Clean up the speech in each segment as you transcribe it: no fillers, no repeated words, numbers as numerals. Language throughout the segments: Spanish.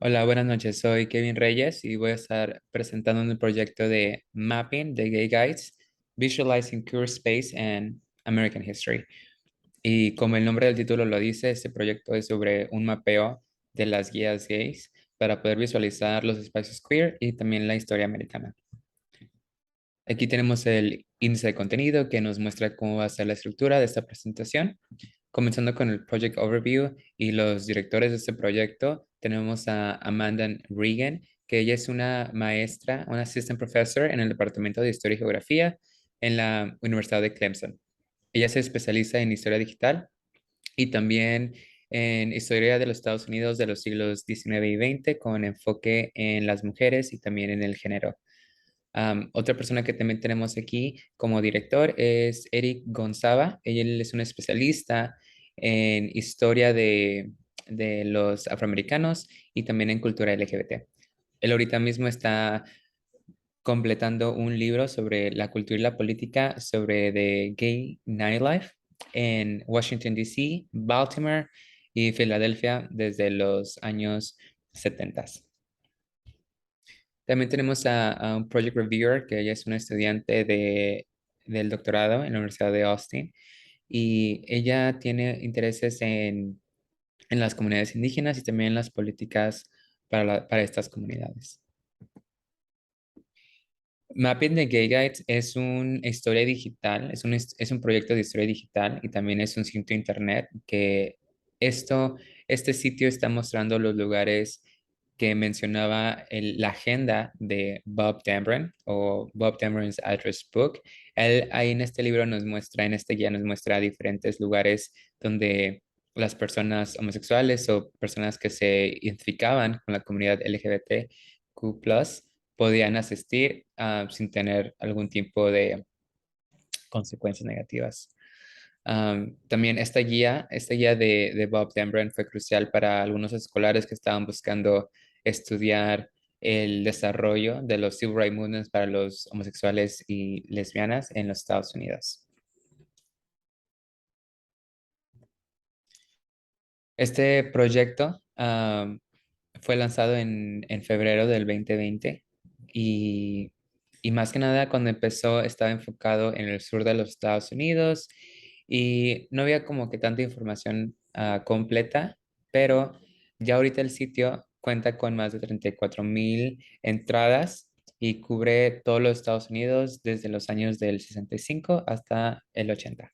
Hola, buenas noches. Soy Kevin Reyes y voy a estar presentando un proyecto de mapping de gay guides, Visualizing Queer Space and American History. Y como el nombre del título lo dice, este proyecto es sobre un mapeo de las guías gays para poder visualizar los espacios queer y también la historia americana. Aquí tenemos el índice de contenido que nos muestra cómo va a ser la estructura de esta presentación. Comenzando con el Project Overview y los directores de este proyecto, tenemos a Amanda Regan, que ella es una maestra, una assistant professor en el Departamento de Historia y Geografía en la Universidad de Clemson. Ella se especializa en historia digital y también en historia de los Estados Unidos de los siglos XIX y XX, con enfoque en las mujeres y también en el género. Otra persona que también tenemos aquí como director es Eric Gonzaba. Él es un especialista en historia de los afroamericanos y también en cultura LGBT. Él ahorita mismo está completando un libro sobre la cultura y la política sobre the gay nightlife en Washington, D.C., Baltimore y Filadelfia desde los años 70. También tenemos a un project reviewer, que ella es una estudiante del doctorado en la Universidad de Austin y ella tiene intereses en las comunidades indígenas y también en las políticas para estas comunidades. Mapping the Gay Guides es una historia digital, es un proyecto de historia digital y también es un sitio internet que esto, este sitio está mostrando los lugares que mencionaba la agenda de Bob Dameron o Bob Dameron's Address Book. Él ahí en este libro nos muestra, en este guía nos muestra diferentes lugares donde las personas homosexuales o personas que se identificaban con la comunidad LGBTQ+, podían asistir sin tener algún tipo de consecuencias negativas. También esta guía de Bob Dameron fue crucial para algunos escolares que estaban buscando estudiar el desarrollo de los civil rights movements para los homosexuales y lesbianas en los Estados Unidos. Este proyecto fue lanzado en febrero del 2020 y, y más que nada cuando empezó estaba enfocado en el sur de los Estados Unidos y no había como que tanta información completa, pero ya ahorita el sitio cuenta con más de 34,000 entradas y cubre todos los Estados Unidos desde los años del 65 hasta el 80.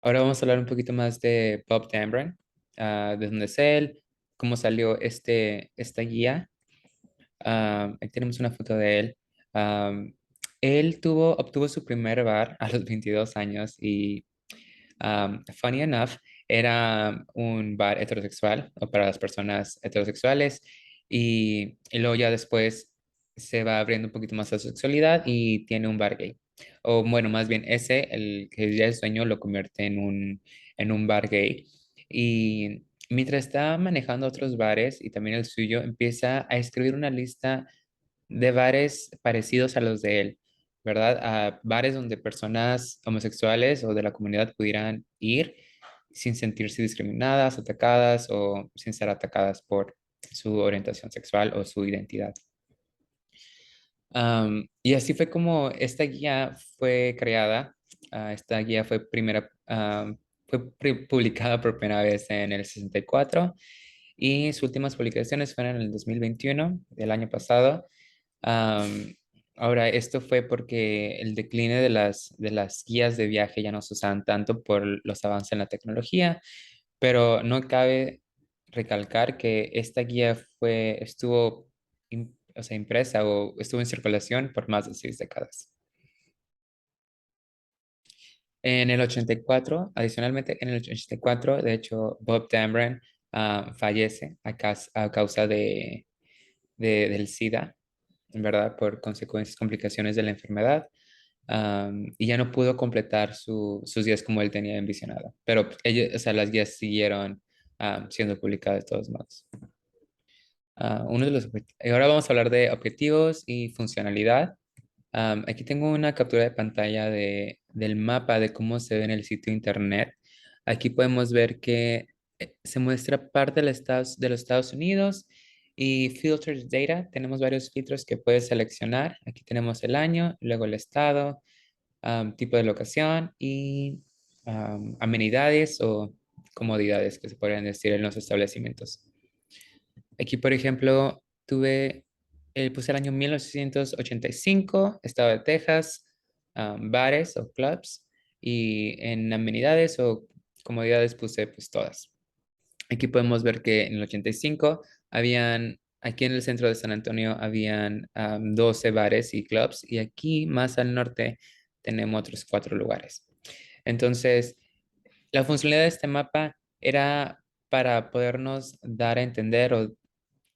Ahora vamos a hablar un poquito más de Bob Dameron, de dónde es él, cómo salió esta guía. Ahí tenemos una foto de él. Am, Él obtuvo su primer bar a los 22 años y, funny enough, era un bar heterosexual o para las personas heterosexuales y luego ya después se va abriendo un poquito más a su sexualidad y tiene un bar gay. O bueno, más bien el que ya es dueño lo convierte en un bar gay. Y mientras está manejando otros bares y también el suyo, empieza a escribir una lista de bares parecidos a los de él, ¿verdad? A bares donde personas homosexuales o de la comunidad pudieran ir sin sentirse discriminadas, atacadas o sin ser atacadas por su orientación sexual o su identidad. Y así fue como esta guía fue creada. Esta guía fue publicada por primera vez en el 64 y sus últimas publicaciones fueron en el 2021, del año pasado. Am, Ahora, esto fue porque el decline de las guías de viaje ya no se usaban tanto por los avances en la tecnología, pero no cabe recalcar que esta guía estuvo o sea, impresa o estuvo en circulación por más de 6 décadas. En el 84, adicionalmente, en el 84, de hecho, Bob Dameron fallece a causa del SIDA, en verdad, por consecuencias, complicaciones de la enfermedad. Y ya no pudo completar sus días como él tenía envisionado. Pero o sea, las guías siguieron siendo publicadas de todos modos. Ahora vamos a hablar de objetivos y funcionalidad. Aquí tengo una captura de pantalla del mapa de cómo se ve en el sitio internet. Aquí podemos ver que Se muestra parte de los Estados Unidos y filtered data. Tenemos varios filtros que puedes seleccionar. Aquí tenemos el año, luego el estado, tipo de locación y amenidades o comodidades que se podrían decir en los establecimientos. Aquí, por ejemplo, puse el año 1985, estado de Texas, bares o clubs, y en amenidades o comodidades puse pues todas. Aquí podemos ver que en el 85 aquí en el centro de San Antonio habían 12 bares y clubs, y aquí más al norte tenemos otros 4 lugares. Entonces, la funcionalidad de este mapa era para podernos dar a entender o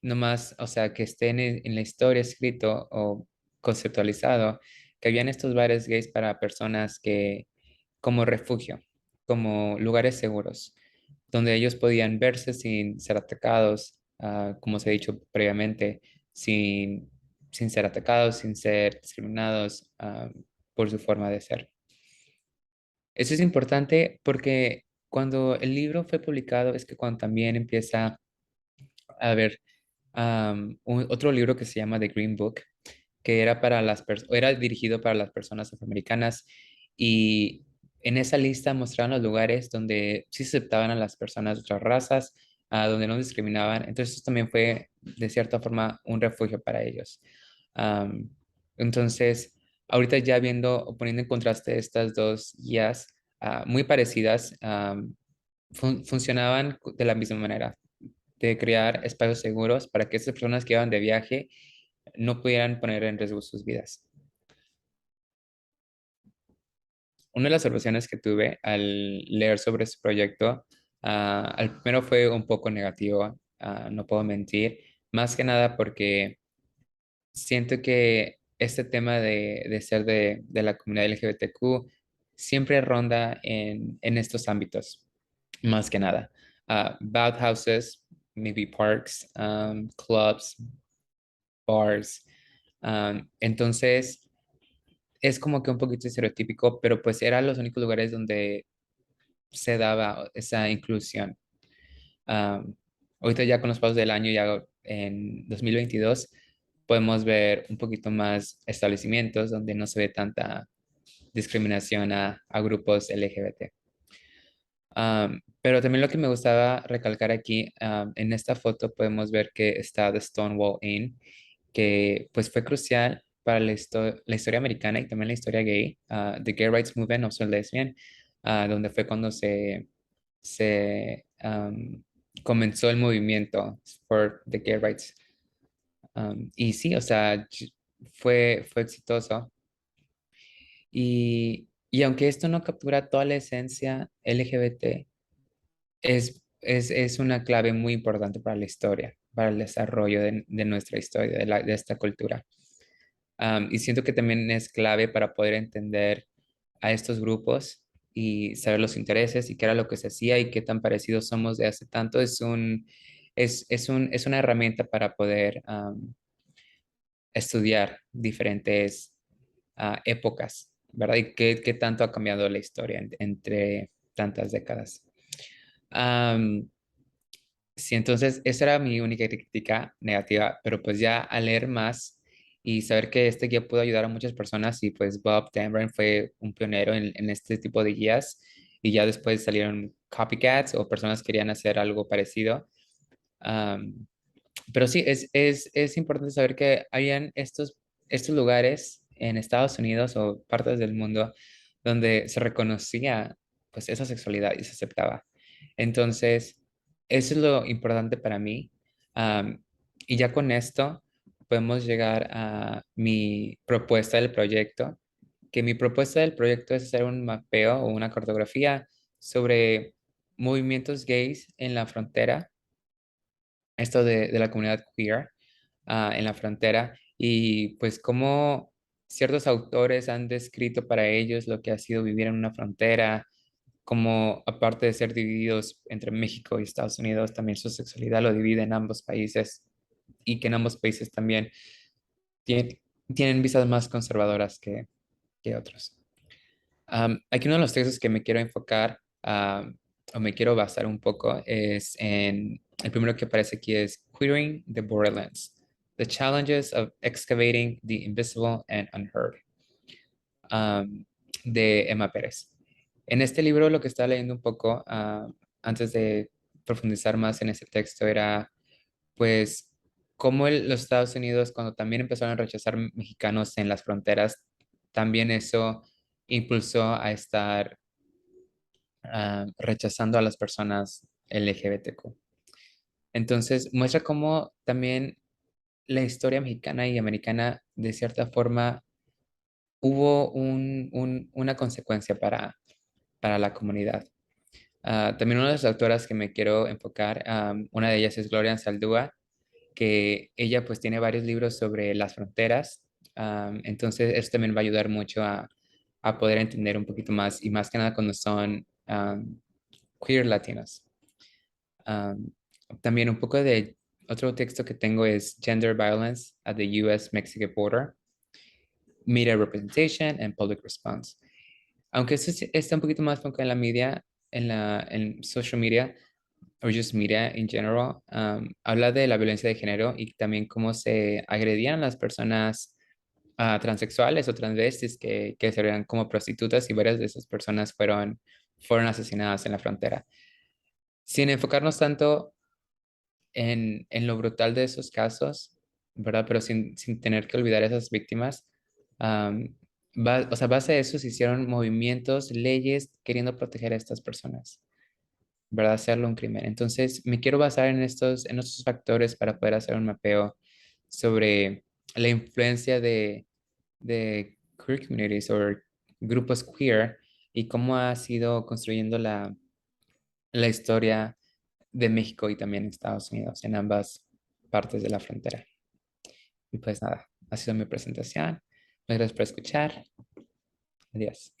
nomás, o sea, que esté en la historia escrito o conceptualizado, que habían estos bares gays para personas que, como refugio, como lugares seguros, donde ellos podían verse sin ser atacados, como se ha dicho previamente, sin, sin ser atacados, sin ser discriminados, por su forma de ser. Eso es importante porque cuando el libro fue publicado es que cuando también empieza a haber otro libro que se llama The Green Book, que era dirigido para las personas afroamericanas, y en esa lista mostraban los lugares donde sí se aceptaban a las personas de otras razas, donde no discriminaban. Entonces eso también fue de cierta forma un refugio para ellos. Am, entonces, ahorita ya viendo o poniendo en contraste estas dos guías muy parecidas, funcionaban de la misma manera, de crear espacios seguros para que esas personas que iban de viaje no pudieran poner en riesgo sus vidas. Una de las observaciones que tuve al leer sobre este proyecto, al primero fue un poco negativo, no puedo mentir, más que nada porque siento que este tema de ser de la comunidad LGBTQ siempre ronda en estos ámbitos, más que nada. Bathhouses, maybe parks, clubs, bars. Entonces, es como que un poquito estereotípico, pero pues eran los únicos lugares donde se daba esa inclusión. Am, Ahorita ya con los pasos del año, ya en 2022, podemos ver un poquito más establecimientos donde no se ve tanta discriminación a grupos LGBT. Pero también lo que me gustaba recalcar aquí, en esta foto podemos ver que está The Stonewall Inn, que pues fue crucial para la historia americana y también la historia gay, The Gay Rights Movement of So Lesbian, donde fue cuando se comenzó el movimiento por the gay rights. Y sí, o sea, fue exitoso. Y aunque esto no captura toda la esencia LGBT, es una clave muy importante para la historia, para el desarrollo de nuestra historia, de esta cultura. Y siento que también es clave para poder entender a estos grupos y saber los intereses y qué era lo que se hacía y qué tan parecidos somos de hace tanto. Es una herramienta para poder estudiar diferentes épocas, ¿verdad? Y qué tanto ha cambiado la historia entre tantas décadas. Am, Sí, entonces esa era mi única crítica negativa, pero pues ya al leer más y saber que este guía pudo ayudar a muchas personas, y pues Bob Dameron fue un pionero en este tipo de guías, y ya después salieron copycats o personas que querían hacer algo parecido. Am, pero sí, es importante saber que habían estos lugares en Estados Unidos o partes del mundo donde se reconocía pues esa sexualidad y se aceptaba. Entonces, eso es lo importante para mí. Am, y ya con esto podemos llegar a mi propuesta del proyecto, que mi propuesta del proyecto es hacer un mapeo o una cartografía sobre movimientos gays en la frontera, esto de la comunidad queer, en la frontera, y pues cómo ciertos autores han descrito para ellos lo que ha sido vivir en una frontera, como aparte de ser divididos entre México y Estados Unidos, también su sexualidad lo divide en ambos países, y que en ambos países también tienen visas más conservadoras que otros. Aquí uno de los textos que me quiero enfocar o me quiero basar un poco es en el primero que aparece aquí es Queering the Borderlands, The Challenges of Excavating the Invisible and Unheard, de Emma Pérez. En este libro lo que estaba leyendo un poco antes de profundizar más en ese texto era pues cómo los Estados Unidos cuando también empezaron a rechazar mexicanos en las fronteras, también eso impulsó a estar rechazando a las personas LGBTQ. Entonces muestra cómo también la historia mexicana y americana de cierta forma hubo una consecuencia para la comunidad. También una de las autoras que me quiero enfocar, una de ellas es Gloria Saldúa, que ella pues tiene varios libros sobre las fronteras. Entonces eso también va a ayudar mucho a poder entender un poquito más y más que nada cuando son queer latinos. Um, También un poco de otro texto que tengo es Gender Violence at the US-Mexico Border, Media Representation and Public Response. Aunque esto está un poquito más enfocado en la media, en social media, o just media in general, habla de la violencia de género y también cómo se agredían las personas transexuales o transvestis que se veían como prostitutas y varias de esas personas fueron asesinadas en la frontera. Sin enfocarnos tanto en lo brutal de esos casos, ¿verdad? Pero sin tener que olvidar a esas víctimas. O sea, base de eso se hicieron movimientos, leyes queriendo proteger a estas personas, ¿verdad? Hacerlo un crimen. Entonces, me quiero basar en estos factores para poder hacer un mapeo sobre la influencia de queer communities o grupos queer y cómo ha sido construyendo la historia de México y también Estados Unidos, en ambas partes de la frontera. Y pues nada, ha sido mi presentación. Muchas gracias por escuchar. Adiós.